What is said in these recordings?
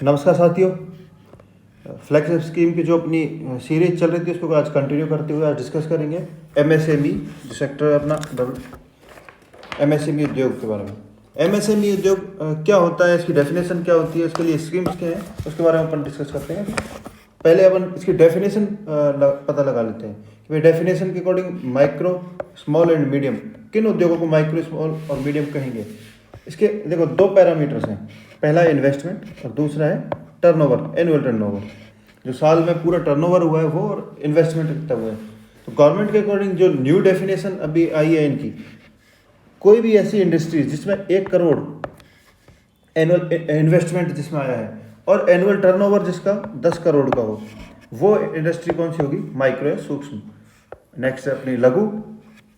नमस्कार साथियों, flagship scheme की जो अपनी सीरीज चल रही थी उसको आज कंटिन्यू करते हुए आज डिस्कस करेंगे एमएसएमई जो सेक्टर है अपना एमएसएमई उद्योग के बारे में। एमएसएमई उद्योग क्या होता है, इसकी डेफिनेशन क्या होती है, इसके लिए स्कीम्स क्या हैं, उसके बारे में अपन डिस्कस करते हैं। पहले अपन इसकी डेफिनेशन पता लगा लेते हैं कि भाई डेफिनेशन के according micro, small and medium, किन उद्योगों को माइक्रो, स्मॉल और मीडियम कहेंगे। इसके देखो दो पैरामीटर्स हैं, पहला है इन्वेस्टमेंट और दूसरा है टर्नओवर, एनुअल टर्नओवर, जो साल में पूरा टर्नओवर हुआ है वो, और इन्वेस्टमेंट कितना हुआ है। तो गवर्नमेंट के अकॉर्डिंग जो न्यू डेफिनेशन अभी आई है इनकी, कोई भी ऐसी इंडस्ट्री जिसमें 1 करोड़ एनुअल इन्वेस्टमेंट जिसमें आया है और एनुअल टर्नओवर जिसका 10 करोड़ का हो, वो इंडस्ट्री कौन सी होगी, माइक्रो या सूक्ष्म। नेक्स्ट है अपनी लघु,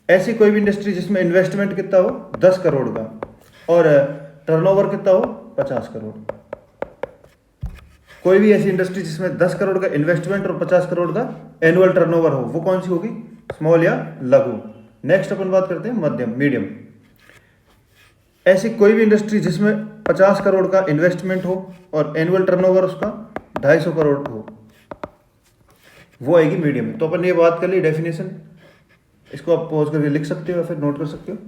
ऐसी कोई भी इंडस्ट्री जिसमें इन्वेस्टमेंट कितना हो 10 करोड़ का और टर्नओवर कितना हो 50 करोड़। कोई भी ऐसी इंडस्ट्री जिसमें 10 करोड़ का इन्वेस्टमेंट और 50 करोड़ का एनुअल टर्नओवर हो, वो कौन सी होगी, स्मॉल या लघु। नेक्स्ट अपन बात करते हैं मध्यम, मीडियम। ऐसी कोई भी इंडस्ट्री जिसमें 50 करोड़ का इन्वेस्टमेंट हो और एनुअल टर्नओवर उसका 250 करोड़ हो, वो आएगी मीडियम। तो अपन ये बात कर ली डेफिनेशन, इसको आप पॉज करके लिख सकते हो या फिर नोट कर सकते हो।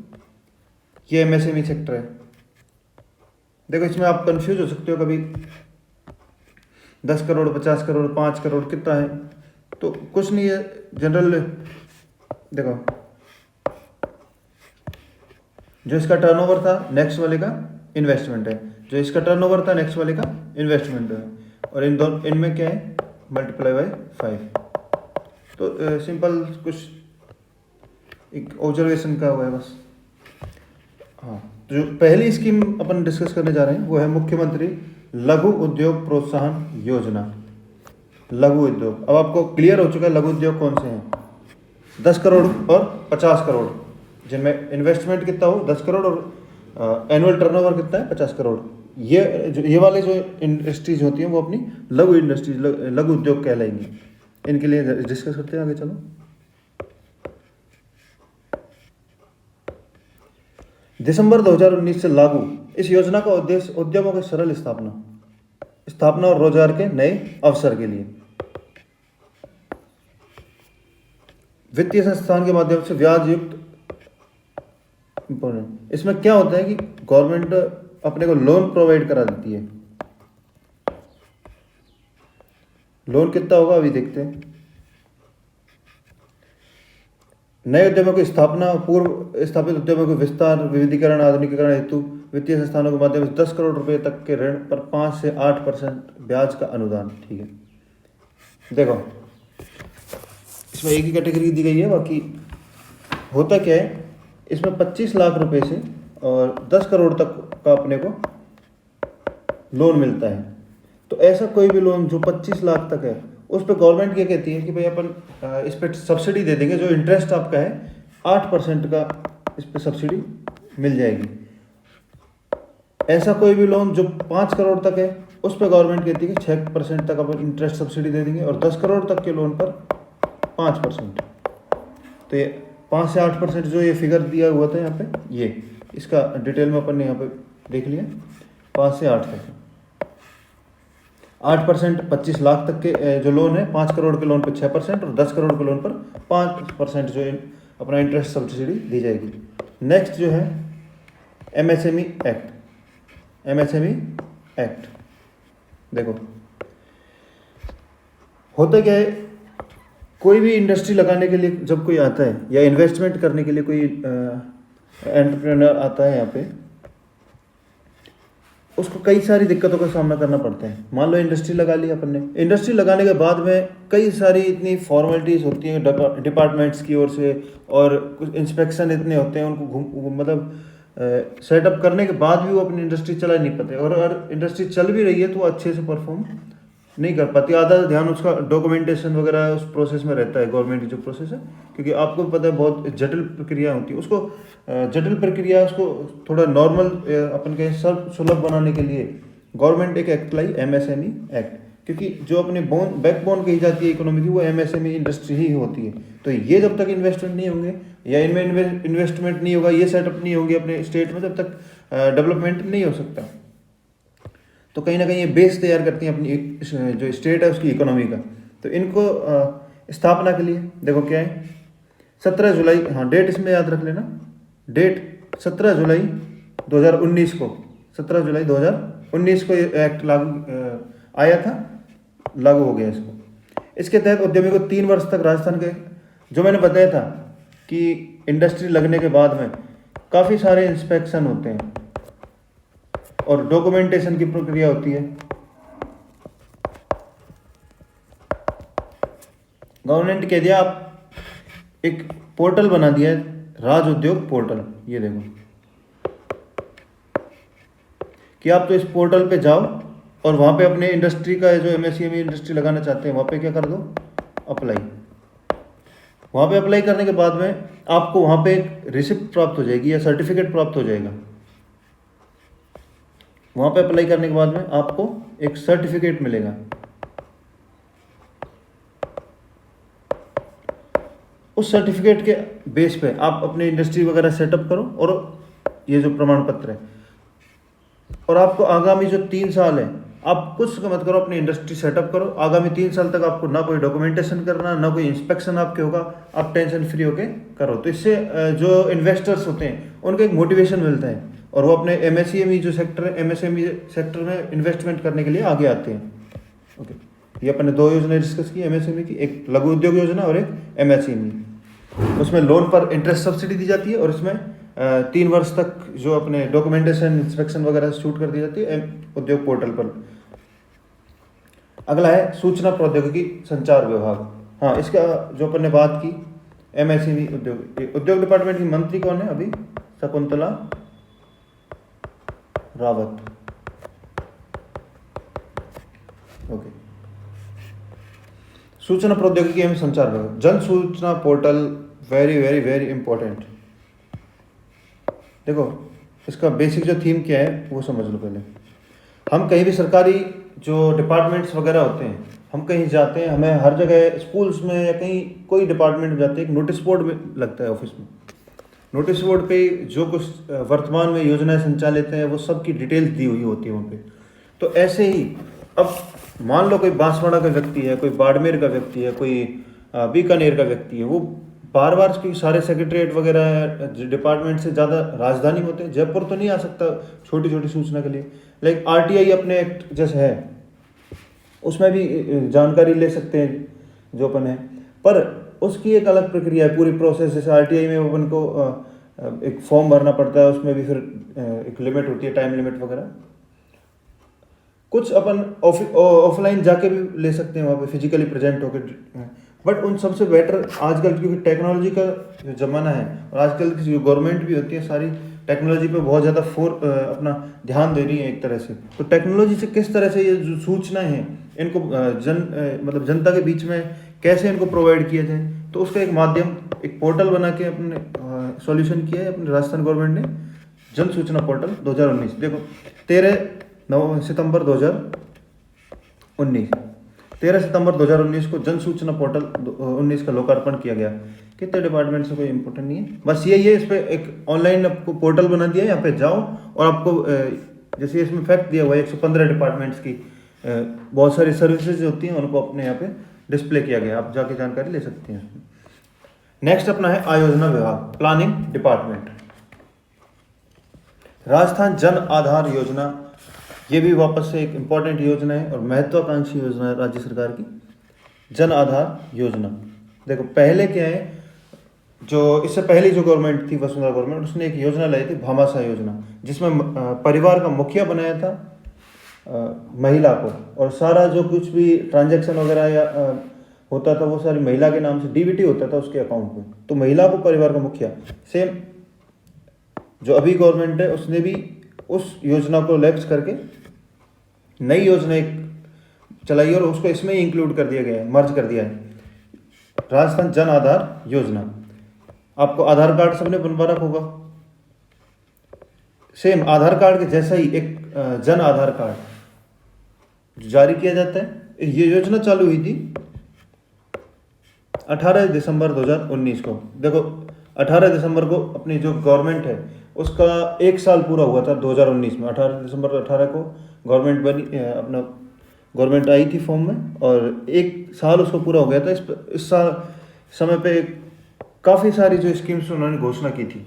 ये एमएसएमई सेक्टर है। देखो इसमें आप कंफ्यूज हो सकते हो, कभी 10 करोड़, 50 करोड़, 5 करोड़ कितना है, तो कुछ नहीं है, जनरल देखो जो इसका टर्नओवर था नेक्स्ट वाले का इन्वेस्टमेंट है, जो इसका टर्नओवर था नेक्स्ट वाले का इन्वेस्टमेंट है, और इन दोनों इनमें क्या है, मल्टीप्लाई बाय 5। तो सिंपल कुछ एक ऑब्जर्वेशन का हुआ है बस। हाँ, तो जो पहली स्कीम अपन डिस्कस करने जा रहे हैं वो है मुख्यमंत्री लघु उद्योग प्रोत्साहन योजना। लघु उद्योग, अब आपको क्लियर हो चुका है लघु उद्योग कौन से हैं। 10 करोड़ और 50 करोड़, जिनमें इन्वेस्टमेंट कितना हो 10 करोड़ और एनुअल टर्नओवर कितना है 50 करोड़। ये वाले जो इंडस्ट्रीज होती हैं वो अपनी लघु इंडस्ट्रीज, लघु उद्योग कहलाएंगी। इनके लिए डिस्कस करते हैं आगे, चलो। दिसंबर 2019 से लागू इस योजना का उद्देश्य उद्यमों की सरल स्थापना और रोजगार के नए अवसर के लिए वित्तीय संस्थान के माध्यम से ब्याज युक्त। इसमें क्या होता है कि गवर्नमेंट अपने को लोन प्रोवाइड करा देती है। लोन कितना होगा अभी देखते हैं। नए उद्यमों की स्थापना, पूर्व स्थापित उद्यमों के विस्तार, विविधीकरण, आधुनिकीकरण हेतु वित्तीय संस्थानों के माध्यम से 10 करोड़ रुपए तक के ऋण पर 5 से 8% ब्याज का अनुदान। ठीक है, देखो इसमें एक ही कैटेगरी दी गई है, बाकी होता क्या है, इसमें 25 लाख रुपए से और 10 करोड़ तक का अपने को लोन मिलता है। तो ऐसा कोई भी लोन जो 25 लाख तक है, उस पर गवर्नमेंट क्या कहती है कि भाई अपन इस पर सब्सिडी दे देंगे, जो इंटरेस्ट आपका है 8% का इस पर सब्सिडी मिल जाएगी। ऐसा कोई भी लोन जो 5 करोड़ तक है, उस पर गवर्नमेंट कहती है कि 6% तक अपन इंटरेस्ट सब्सिडी दे देंगे, और 10 करोड़ तक के लोन पर 5%। तो ये 5 से 8% जो ये फिगर दिया हुआ था यहाँ पे, ये इसका डिटेल में अपन ने यहाँ पे देख लिया। 5 से 8 तक 8%, 25 लाख तक के जो लोन है, 5 करोड़ के लोन पर 6% और 10 करोड़ के लोन पर 5% जो अपना इंटरेस्ट सब्सिडी दी जाएगी। नेक्स्ट जो है एमएसएमई एक्ट। एमएसएमई एक्ट देखो होता क्या है, कोई भी इंडस्ट्री लगाने के लिए जब कोई आता है या इन्वेस्टमेंट करने के लिए कोई एंटरप्रेन्योर आता है यहाँ पे, उसको कई सारी दिक्कतों का सामना करना पड़ता है। मान लो इंडस्ट्री लगा ली अपन ने, इंडस्ट्री लगाने के बाद में कई सारी इतनी फॉर्मेलिटीज़ होती हैं डिपार्टमेंट्स की ओर से, और कुछ इंस्पेक्शन इतने होते हैं, उनको मतलब सेटअप करने के बाद भी वो अपनी इंडस्ट्री चला नहीं पाते, और अगर इंडस्ट्री चल भी रही है तो अच्छे से परफॉर्म नहीं कर पाती। आधा ध्यान उसका डॉक्यूमेंटेशन वगैरह उस प्रोसेस में रहता है, गवर्नमेंट की जो प्रोसेस है, क्योंकि आपको पता है बहुत जटिल प्रक्रिया होती है। उसको जटिल प्रक्रिया उसको थोड़ा नॉर्मल अपन के सुलभ बनाने के लिए गवर्नमेंट एक एक्ट लाई, एमएसएमई एक्ट, क्योंकि जो अपनी बैकबोन कही जाती है इकोनॉमी की, वो एमएसएमई इंडस्ट्री ही होती है। तो ये जब तक इन्वेस्टमेंट नहीं होंगे या इनमें इन्वेस्टमेंट नहीं होगा, ये सेटअप नहीं होंगे अपने स्टेट में, तब तक डेवलपमेंट नहीं हो सकता। तो कहीं ना कहीं ये बेस तैयार करती हैं अपनी जो स्टेट है उसकी इकोनॉमी का। तो इनको स्थापना के लिए देखो क्या है, 17 जुलाई, हाँ डेट इसमें याद रख लेना, डेट 17 जुलाई 2019 को, 17 जुलाई 2019 को ये एक्ट लागू आया था, लागू हो गया इसको। इसके तहत उद्यमी को 3 वर्ष तक राजस्थान के, जो मैंने बताया था कि इंडस्ट्री लगने के बाद में काफ़ी सारे इंस्पेक्शन होते हैं और डॉक्यूमेंटेशन की प्रक्रिया होती है। गवर्नमेंट ने कह दिया, आप एक पोर्टल बना दिया है, राज उद्योग पोर्टल, ये देखो कि आप तो इस पोर्टल पे जाओ और वहाँ पे अपने इंडस्ट्री का जो एमएसएमई इंडस्ट्री लगाना चाहते हैं वहाँ पे क्या कर दो, अप्लाई। वहाँ पे अप्लाई करने के बाद में आपको वहाँ पे एक रिसिप्ट प्राप्त हो जाएगी या सर्टिफिकेट प्राप्त हो जाएगा। वहाँ पे अप्लाई करने के बाद में आपको एक सर्टिफिकेट मिलेगा। उस सर्टिफिकेट के बेस पे आप अपनी इंडस्ट्री वगैरह सेटअप करो और ये जो प्रमाण पत्र है, और आपको आगामी जो 3 साल है आप कुछ मत करो, अपनी इंडस्ट्री सेटअप करो। आगामी 3 साल तक आपको ना कोई डॉक्यूमेंटेशन करना, ना कोई इंस्पेक्शन आपके होगा, आप टेंशन फ्री होके करो। तो इससे जो इन्वेस्टर्स होते हैं उनको एक मोटिवेशन मिलता है और वो अपने एमएसएमई जो सेक्टर है, एमएसएमई सेक्टर में इन्वेस्टमेंट करने के लिए आगे आते हैं। ओके, ये अपने 2 योजना डिस्कस की एमएसएमई की, एक लघु उद्योग योजना और एक एमएसएमई। उसमें लोन पर इंटरेस्ट सब्सिडी दी जाती है और इसमें 3 वर्ष तक जो अपने डॉक्यूमेंटेशन इंस्पेक्शन वगैरह शूट कर दी जाती है उद्योग पोर्टल पर। अगला है सूचना प्रौद्योगिकी संचार विभाग। हाँ, इसका जो अपन ने बात की एमएसएमई उद्योग डिपार्टमेंट की मंत्री कौन है अभी, शकुंतला रावत। ओके, सूचना प्रौद्योगिकी एवं संचार विभाग, जन सूचना portal, very very very important. देखो इसका बेसिक जो थीम क्या है वो समझ लो पहले। हम कहीं भी सरकारी जो डिपार्टमेंट्स वगैरह होते हैं, हम कहीं जाते हैं, हमें हर जगह स्कूल्स में या कहीं कोई डिपार्टमेंट में जाते हैं, एक नोटिस बोर्ड में लगता है ऑफिस में। नोटिस बोर्ड पे जो कुछ वर्तमान में योजनाएं संचालित हैं वो सब की डिटेल्स दी हुई होती है वहाँ पे। तो ऐसे ही अब मान लो कोई बांसवाड़ा का व्यक्ति है, कोई बाड़मेर का व्यक्ति है, कोई बीकानेर का व्यक्ति है, वो बार बार क्योंकि सारे सेक्रेटरीट वगैरह डिपार्टमेंट से ज़्यादा राजधानी में होते हैं, जयपुर तो नहीं आ सकता छोटी छोटी सूचना के लिए। लाइक आरटीआई अपने एक्ट जैसे है उसमें भी जानकारी ले सकते हैं जो अपन है, पर उसकी एक अलग प्रक्रिया है, पूरी प्रोसेस। जैसे आरटीआई में अपन को एक फॉर्म भरना पड़ता है, उसमें भी फिर एक लिमिट होती है, टाइम लिमिट वगैरह। कुछ अपन ऑफलाइन जाके भी ले सकते हैं, वहाँ पे फिजिकली प्रेजेंट होकर। बट उन सबसे बेटर आजकल क्योंकि टेक्नोलॉजी का जो ज़माना है और आजकल की जो गवर्नमेंट भी होती है सारी टेक्नोलॉजी पे बहुत ज़्यादा अपना ध्यान दे रही है एक तरह से। तो टेक्नोलॉजी से किस तरह से ये जो सूचनाएं हैं इनको मतलब जनता के बीच में कैसे इनको प्रोवाइड किया जाए, तो उसका एक माध्यम, एक पोर्टल बना के अपने सॉल्यूशन किया है अपने राजस्थान गवर्नमेंट ने, जन सूचना पोर्टल 2019। देखो 13 सितंबर 2019 को जन सूचना पोर्टल 19 का लोकार्पण किया गया। कितने डिपार्टमेंट से कोई इंपॉर्टेंट नहीं है, बस यही है। इस पर एक ऑनलाइन आपको पोर्टल बना दिया है, यहाँ पे जाओ और आपको जैसे इसमें फैक्ट दिया हुआ है 115 डिपार्टमेंट्स की बहुत सारी सर्विसेज होती हैं उनको अपने यहाँ पे डिस्प्ले किया गया, आप जाके जानकारी ले सकते हैं उसमें। नेक्स्ट अपना है आयोजना विभाग, प्लानिंग डिपार्टमेंट। राजस्थान जन आधार योजना, ये भी वापस से एक इम्पॉर्टेंट योजना है और महत्वाकांक्षी योजना है राज्य सरकार की, जन आधार योजना। देखो पहले क्या है, जो इससे पहले जो गवर्नमेंट थी वसुंधरा गवर्नमेंट, उसने एक योजना लाई थी भामाशाह योजना, जिसमें परिवार का मुखिया बनाया था महिला को, और सारा जो कुछ भी ट्रांजैक्शन वगैरह या होता था वो सारी महिला के नाम से डीबीटी होता था उसके अकाउंट में। तो महिला को परिवार का मुखिया, सेम जो अभी गवर्नमेंट है उसने भी उस योजना को लैप्स करके नई योजना एक चलाई और उसको इसमें ही इंक्लूड कर दिया गया है, मर्ज कर दिया है, राजस्थान जन आधार योजना। आपको आधार कार्ड सबने बनवा रखा होगा, सेम आधार कार्ड के जैसा ही एक जन आधार कार्ड जारी किया जाता है। ये योजना चालू हुई थी 18 दिसंबर 2019 को। देखो 18 दिसंबर को अपनी जो गवर्नमेंट है उसका 1 साल पूरा हुआ था 2019 में। 18 दिसंबर 18 को गवर्नमेंट बनी, अपना गवर्नमेंट आई थी फॉर्म में, और 1 साल उसको पूरा हो गया था। इस साल समय पे काफ़ी सारी जो स्कीम्स उन्होंने घोषणा की थी,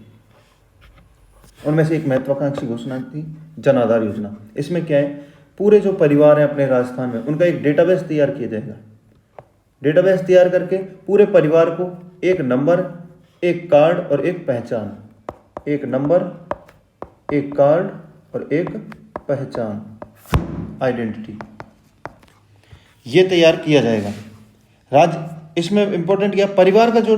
उनमें से एक महत्वाकांक्षी घोषणा थी जन आधार योजना। इसमें क्या है, पूरे जो परिवार हैं अपने राजस्थान में, उनका एक डेटाबेस तैयार किया जाएगा। डेटाबेस तैयार करके पूरे परिवार को एक नंबर, एक कार्ड और एक पहचान, एक नंबर, एक कार्ड और एक पहचान, आइडेंटिटी, ये तैयार किया जाएगा। इसमें इंपॉर्टेंट क्या, परिवार का जो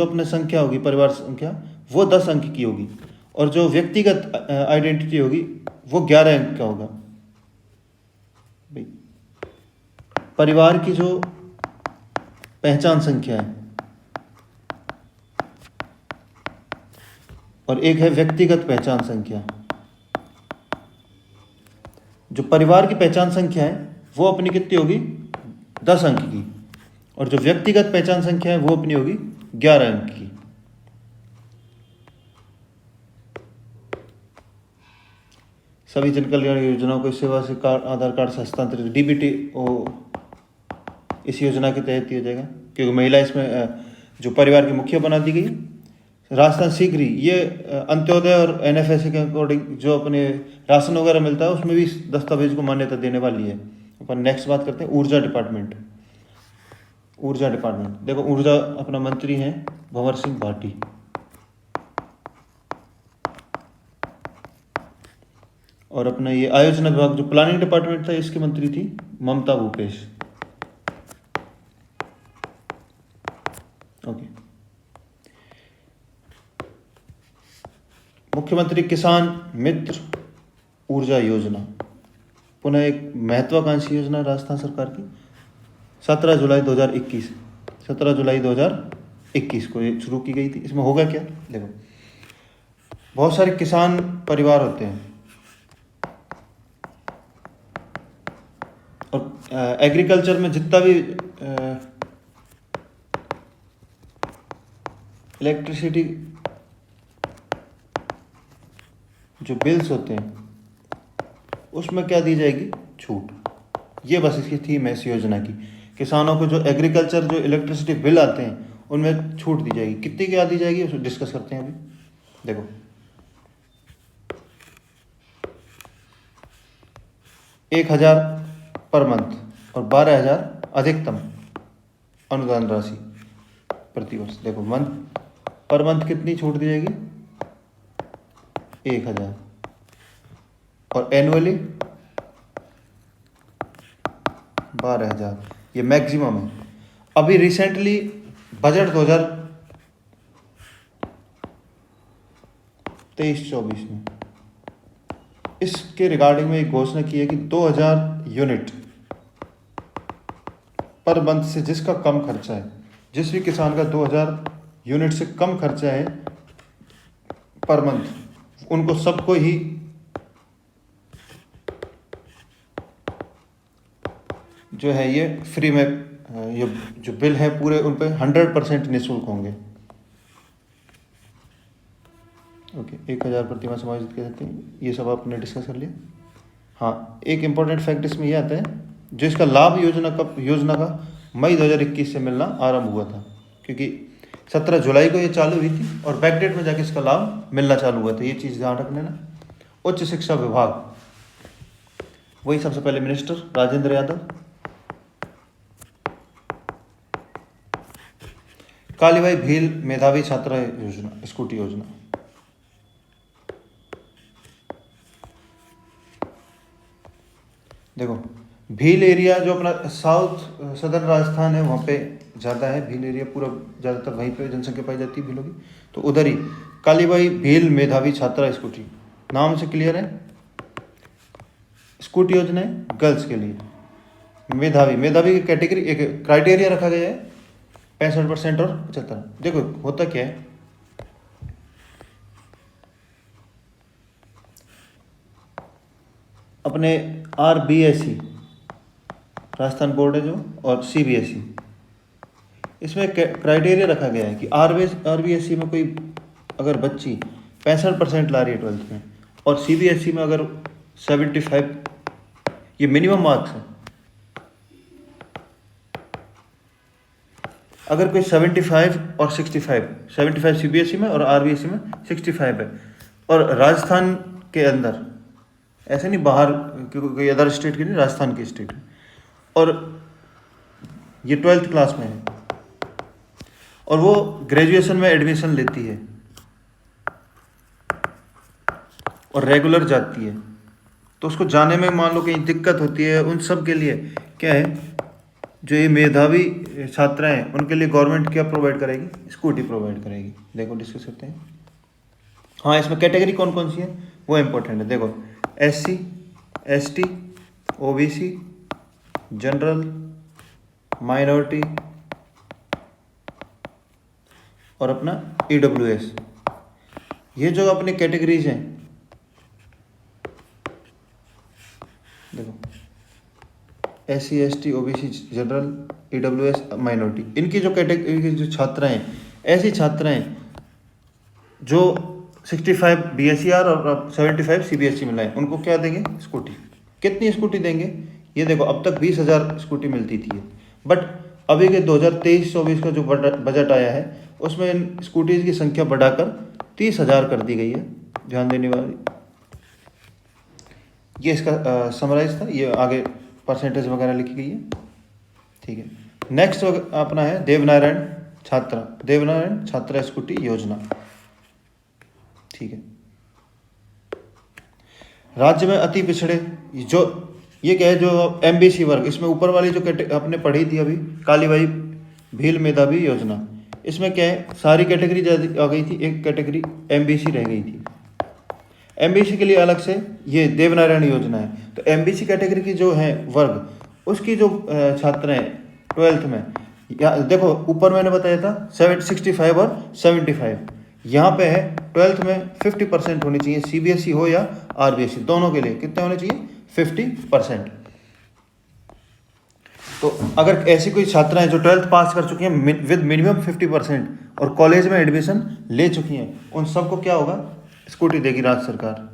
अपने संख्या होगी, परिवार संख्या, वो 10 अंक की होगी, और जो व्यक्तिगत आइडेंटिटी होगी वो 11 अंक का होगा। परिवार की जो पहचान संख्या है और एक है व्यक्तिगत पहचान संख्या। जो परिवार की पहचान संख्या है वो अपनी कितनी होगी, 10 अंक की, और जो व्यक्तिगत पहचान संख्या है वो अपनी होगी 11 अंक की। सभी जन कल्याण योजनाओं को सेवा से आधार कार्ड से हस्तांतरित, डीबीटी इस योजना के तहत दिया जाएगा, क्योंकि महिला इसमें जो परिवार की मुखिया बना दी गई। राजस्थान शीघ्र ही ये अंत्योदय और एनएफएसए के अकॉर्डिंग जो अपने राशन वगैरह मिलता है उसमें भी इस दस्तावेज को मान्यता देने वाली है। अपन नेक्स्ट बात करते हैं ऊर्जा डिपार्टमेंट। ऊर्जा डिपार्टमेंट देखो, ऊर्जा अपना मंत्री हैं भंवर सिंह भाटी, और अपना ये आयोजन विभाग जो प्लानिंग डिपार्टमेंट था इसकी मंत्री थी ममता भूपेश। ओके, मुख्यमंत्री किसान मित्र ऊर्जा योजना, पुनः एक महत्वाकांक्षी योजना राजस्थान सरकार की। 17 जुलाई 2021 को ये शुरू की गई थी। इसमें होगा क्या, देखो बहुत सारे किसान परिवार होते हैं, और एग्रीकल्चर में जितना भी इलेक्ट्रिसिटी जो बिल्स होते हैं उसमें क्या दी जाएगी, छूट। ये बस इसकी थीम है इस योजना की। किसानों को जो एग्रीकल्चर जो इलेक्ट्रिसिटी बिल आते हैं उनमें छूट दी जाएगी। कितनी क्या दी जाएगी उसको डिस्कस करते हैं अभी। देखो 1,000 पर मंथ और 12,000 अधिकतम अनुदान राशि प्रतिवर्ष। देखो पर मंथ कितनी छूट दी जाएगी, 1,000, और एनुअली 12,000, ये मैक्सिमम है। अभी रिसेंटली बजट 2023-24 में इसके रिगार्डिंग में एक घोषणा की है कि 2,000 यूनिट पर मंथ से जिसका कम खर्चा है, जिस भी किसान का 2,000 यूनिट से कम खर्चा है पर मंथ, उनको सबको ही जो है ये फ्री में, ये जो बिल है पूरे उन पे 100% निःशुल्क होंगे। ओके, 1,000 प्रतिमाह समायोजित कर सकते हैं। ये सब आपने डिस्कस कर लिया। हाँ, एक इम्पॉर्टेंट फैक्ट इसमें यह आता है, जो इसका लाभ योजना का मई 2021 से मिलना आरंभ हुआ था, क्योंकि 17 जुलाई को ये चालू हुई थी और बैकडेट में जाके इसका लाभ मिलना चालू हुआ था। ये चीज़ ध्यान रखने ना। उच्च शिक्षा विभाग, वही सबसे पहले मिनिस्टर राजेंद्र यादव। कालीबाई भील मेधावी छात्रा योजना, स्कूटी योजना। देखो भील एरिया जो अपना साउथ सदर्न राजस्थान है वहाँ पे ज़्यादा है भील एरिया, पूरा ज़्यादातर वहीं पे जनसंख्या पाई जाती है भीलों की। तो उधर ही कालीबाई भील मेधावी छात्रा स्कूटी, नाम से क्लियर है। स्कूटी योजना है गर्ल्स के लिए। मेधावी की कैटेगरी, एक क्राइटेरिया रखा गया है 65% और 75। देखो होता क्या है, अपने RBSE राजस्थान बोर्ड है जो, और CBSE, इसमें क्राइटेरिया रखा गया है कि RBSE में कोई अगर बच्ची 65% ला रही है 12th में। और CBSE में अगर 75, ये मिनिमम मार्क्स है। अगर कोई 75 और 65, 75 CBSE में और RBSE में 65 है, और राजस्थान के अंदर, ऐसे नहीं बाहर कोई अदर स्टेट की नहीं, राजस्थान की स्टेट है, और ये 12th क्लास में है और वो ग्रेजुएशन में एडमिशन लेती है और रेगुलर जाती है, तो उसको जाने में मान लो कहीं दिक्कत होती है, उन सब के लिए क्या है, जो ये मेधावी छात्राएं हैं उनके लिए गवर्नमेंट क्या प्रोवाइड करेगी, स्कूटी प्रोवाइड करेगी। देखो डिस्कस करते हैं। हाँ, इसमें कैटेगरी कौन कौन सी है वो इम्पोर्टेंट है। देखो SC, ST, OBC, general, minority और अपना EWS, ये जो अपनी कैटेगरीज हैं, देखो SC, ST, OBC, general, EWS, minority, इनकी जो कैटेगरी की जो छात्राएं हैं, ऐसी छात्राएं जो 65 BSER और 75 CBSE में लाए, उनको क्या देंगे, स्कूटी। कितनी स्कूटी देंगे, ये देखो अब तक 20,000 स्कूटी मिलती थी, बट अभी के 2023-24 का जो बजट आया है उसमें इन स्कूटीज की संख्या बढ़ाकर 30,000 कर दी गई है। ध्यान देने वाली, ये इसका समराइज था, ये आगे परसेंटेज वगैरह लिखी गई है, ठीक है। नेक्स्ट अपना है देवनारायण छात्रा स्कूटी योजना, ठीक है। राज्य में अति पिछड़े, जो ये क्या है, जो MBC वर्ग, इसमें ऊपर वाली जो आपने पढ़ी थी अभी, कालीबाई भील मेधावी योजना, इसमें क्या है, सारी कैटेगरी आ गई थी, एक कैटेगरी MBC रह गई थी। MBC के लिए अलग से ये देवनारायण योजना है। तो MBC कैटेगरी की जो है वर्ग, उसकी जो छात्राएं 12th में, या देखो ऊपर मैंने बताया था 65 और 75, यहाँ पे है 12th में 50% होनी चाहिए, CBSE हो या RBSE, दोनों के लिए कितने होने चाहिए, 50%। तो अगर ऐसी कोई छात्राएं जो 12th पास कर चुकी हैं विद मिनिमम 50% और कॉलेज में एडमिशन ले चुकी हैं, उन सबको क्या होगा, स्कूटी देगी राज्य सरकार,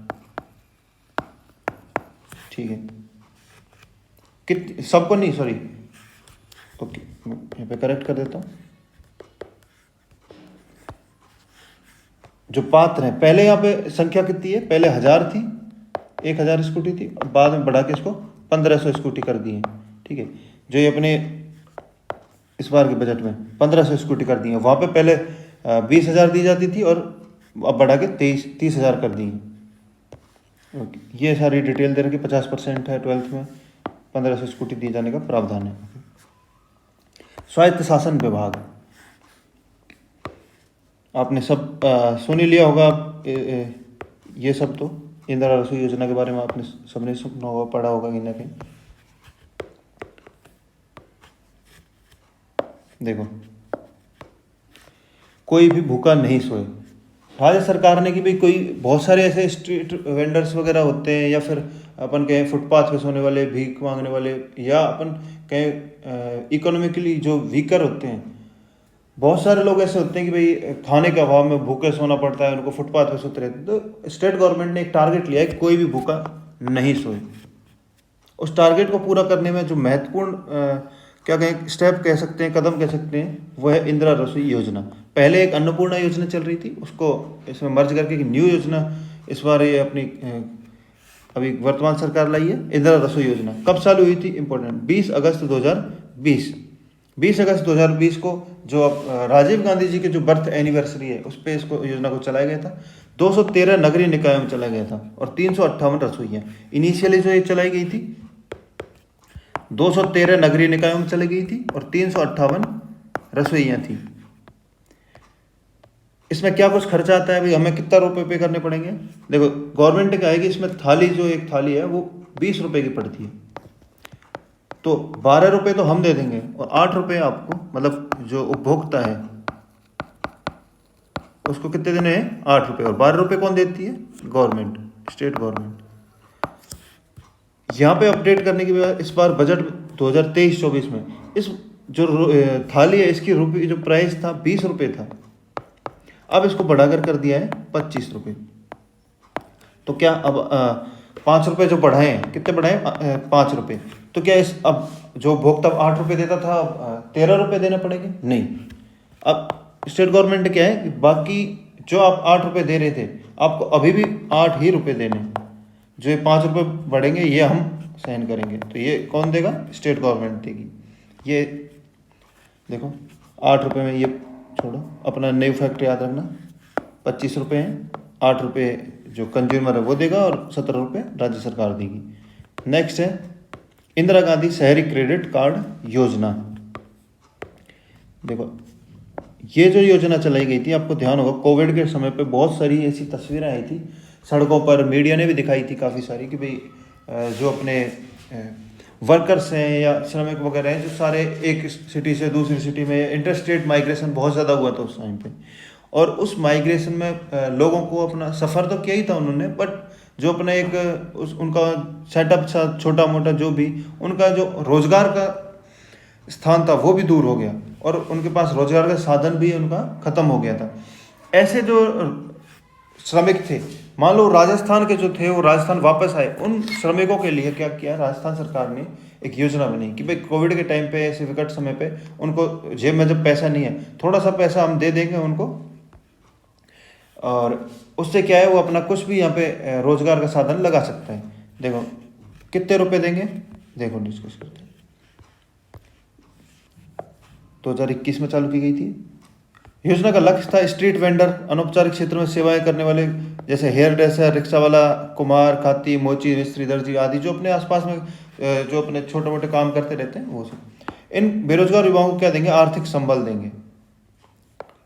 ठीक है। सबको नहीं, सॉरी, ओके, यहाँ पे करेक्ट कर देता हूँ। जो पात्र हैं, पहले यहाँ पे संख्या कितनी है, पहले 1000 थी, 1000 स्कूटी थी, बाद में बढ़ा के इसको 1500 स्कूटी कर दी है, ठीक है। जो ये अपने इस बार के बजट में 1500 स्कूटी कर दी है, वहाँ पे पहले 20,000 दी जाती थी और अब बढ़ा के 30,000 कर दी है। ओके, ये सारी डिटेल दे रखी, 50% है 12th में, 1500 स्कूटी दिए जाने का प्रावधान है। स्वायत्त शासन विभाग, आपने सब सुन ही लिया होगा, ये सब तो इंदिरा रसोई योजना के बारे में आपने सबने सुना होगा, पढ़ा होगा कहीं ना कहीं। देखो, कोई भी भूखा नहीं सोए, राज्य सरकार ने कि भाई कोई बहुत सारे ऐसे स्ट्रीट वेंडर्स वगैरह होते हैं, या फिर अपन कहें फुटपाथ पे सोने वाले, भीख मांगने वाले, या अपन कहें इकोनॉमिकली जो वीकर होते हैं, बहुत सारे लोग ऐसे होते हैं कि भाई खाने के अभाव में भूखे सोना पड़ता है, उनको फुटपाथ पे सोते रहते हैं। तो स्टेट गवर्नमेंट ने एक टारगेट लिया है कि कोई भी भूखा नहीं सोए। उस टारगेट को पूरा करने में जो महत्वपूर्ण क्या कहें स्टेप कह सकते हैं, कदम कह सकते हैं, वो है इंदिरा रसोई योजना। पहले एक अन्नपूर्णा योजना चल रही थी, उसको इसमें मर्ज करके एक न्यू योजना इस बार ये अपनी अभी वर्तमान सरकार लाई है, इंदिरा रसोई योजना। कब चालू हुई थी, इंपॉर्टेंट, 20 अगस्त 2020। 20 अगस्त 2020 को जो अब राजीव गांधी जी के जो बर्थ एनिवर्सरी है उस पर इसको योजना को चलाया गया था। 213 नगरीय निकायों में चलाया गया था और 358 रसोइयाँ इनिशियली जो ये चलाई गई थी, 213 नगरीय निकायों में चलाई गई थी और 358 रसोइयाँ थी। इसमें क्या कुछ खर्चा आता है भाई, हमें कितना रुपए पे करने पड़ेंगे। देखो गवर्नमेंट ने कहा है कि इसमें थाली, जो एक थाली है वो 20 रुपए की पड़ती है, तो 12 रुपए तो हम दे देंगे और 8 रुपए आपको, मतलब जो उपभोक्ता है उसको कितने देने हैं, 8 रुपए, और 12 रुपए कौन देती है, गवर्नमेंट, स्टेट गवर्नमेंट। यहाँ पे अपडेट करने की बाद इस बार बजट 2023-24 में इस जो थाली है इसकी रुपये जो प्राइस था 20 रुपये था, अब इसको बढ़ाकर कर दिया है 25 रुपये। तो क्या अब 5 रुपये जो बढ़ाए हैं, कितने बढ़ाए? 5 रुपये। तो क्या इस अब जो उपभोक्ता 8 रुपये देता था अब 13 रुपये देने पड़ेंगे? नहीं। अब स्टेट गवर्नमेंट क्या है कि बाकी जो आप 8 रुपये दे रहे थे आपको अभी भी 8 ही रुपये देने, जो ये 5 रुपये बढ़ेंगे ये हम सहन करेंगे। तो ये कौन देगा? स्टेट गवर्नमेंट देगी। ये देखो 8 रुपये में ये छोड़ो, अपना न्यू फैक्ट याद रखना, 25 रुपये हैं, 8 रुपये जो कंज्यूमर है वो देगा और 17 रुपये राज्य सरकार देगी। नेक्स्ट है इंदिरा गांधी शहरी क्रेडिट कार्ड योजना। देखो ये जो योजना चलाई गई थी, आपको ध्यान होगा कोविड के समय पे बहुत सारी ऐसी तस्वीरें आई थी सड़कों पर, मीडिया ने भी दिखाई थी काफ़ी सारी कि भाई जो अपने वर्कर्स हैं या श्रमिक वगैरह हैं जो सारे एक सिटी से दूसरी सिटी में, इंटरस्टेट माइग्रेशन बहुत ज़्यादा हुआ था उस टाइम पे। और उस माइग्रेशन में लोगों को अपना सफ़र तो किया ही था उन्होंने, बट जो अपना एक उनका सेटअप था छोटा मोटा, जो भी उनका जो रोज़गार का स्थान था वो भी दूर हो गया और उनके पास रोज़गार का साधन भी उनका ख़त्म हो गया था। ऐसे जो श्रमिक थे, मान लो राजस्थान के जो थे वो राजस्थान वापस आए, उन श्रमिकों के लिए क्या किया राजस्थान सरकार ने? एक योजना बनी कि भाई कोविड के टाइम पे ऐसे विकट समय पे उनको जेब में जब पैसा नहीं है, थोड़ा सा पैसा हम दे देंगे उनको और उससे क्या है वो अपना कुछ भी यहाँ पे रोजगार का साधन लगा सकता है। देखो कितने रुपए देंगे, देखो डिस्कस करते हैं। 2021 में चालू की गई थी। योजना का लक्ष्य था स्ट्रीट वेंडर, अनौपचारिक क्षेत्र में सेवाएं करने वाले जैसे हेयर ड्रेसर, रिक्शा वाला, कुम्हार, खाती, मोची, मिस्त्री, दर्जी आदि जो अपने आसपास में जो अपने छोटे मोटे काम करते रहते हैं वो सब। इन बेरोजगार युवाओं को क्या देंगे? आर्थिक संबल देंगे।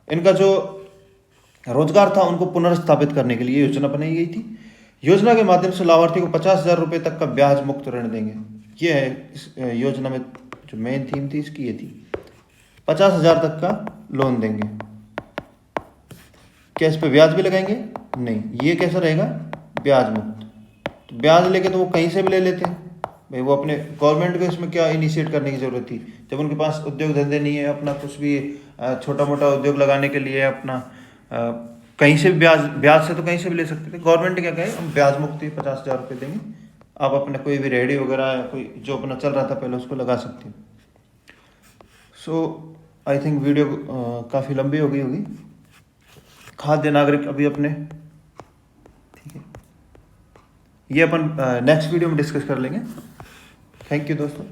इनका जो रोजगार था उनको पुनर्स्थापित करने के लिए योजना बनाई गई थी। योजना के माध्यम से लाभार्थी को 50,000 रुपये तक का ब्याज मुक्त ऋण देंगे। ये है इस योजना में जो मेन थीम थी इसकी, ये थी 50,000 तक का लोन देंगे। क्या इस पे ब्याज भी लगाएंगे? नहीं। ये कैसा रहेगा? ब्याज मुक्त। तो ब्याज लेके तो वो कहीं से भी ले लेते हैं भाई, वो अपने गवर्नमेंट को इसमें क्या इनिशिएट करने की ज़रूरत थी? जब उनके पास उद्योग धंधे नहीं है, अपना कुछ भी छोटा मोटा उद्योग लगाने के लिए अपना कहीं से भी ब्याज से तो कहीं से भी ले सकते थे। गवर्नमेंट क्या कहे, हम ब्याज मुक्ति 50,000 रुपये देंगे, आप अपने कोई भी रेहड़ी वगैरह कोई जो अपना चल रहा था पहले उसको लगा सकते हो। सो आई थिंक वीडियो काफ़ी लंबी हो गई होगी। खाद्य नागरिक अभी अपने, ठीक है, ये अपन नेक्स्ट वीडियो में डिस्कस कर लेंगे। थैंक यू दोस्तों।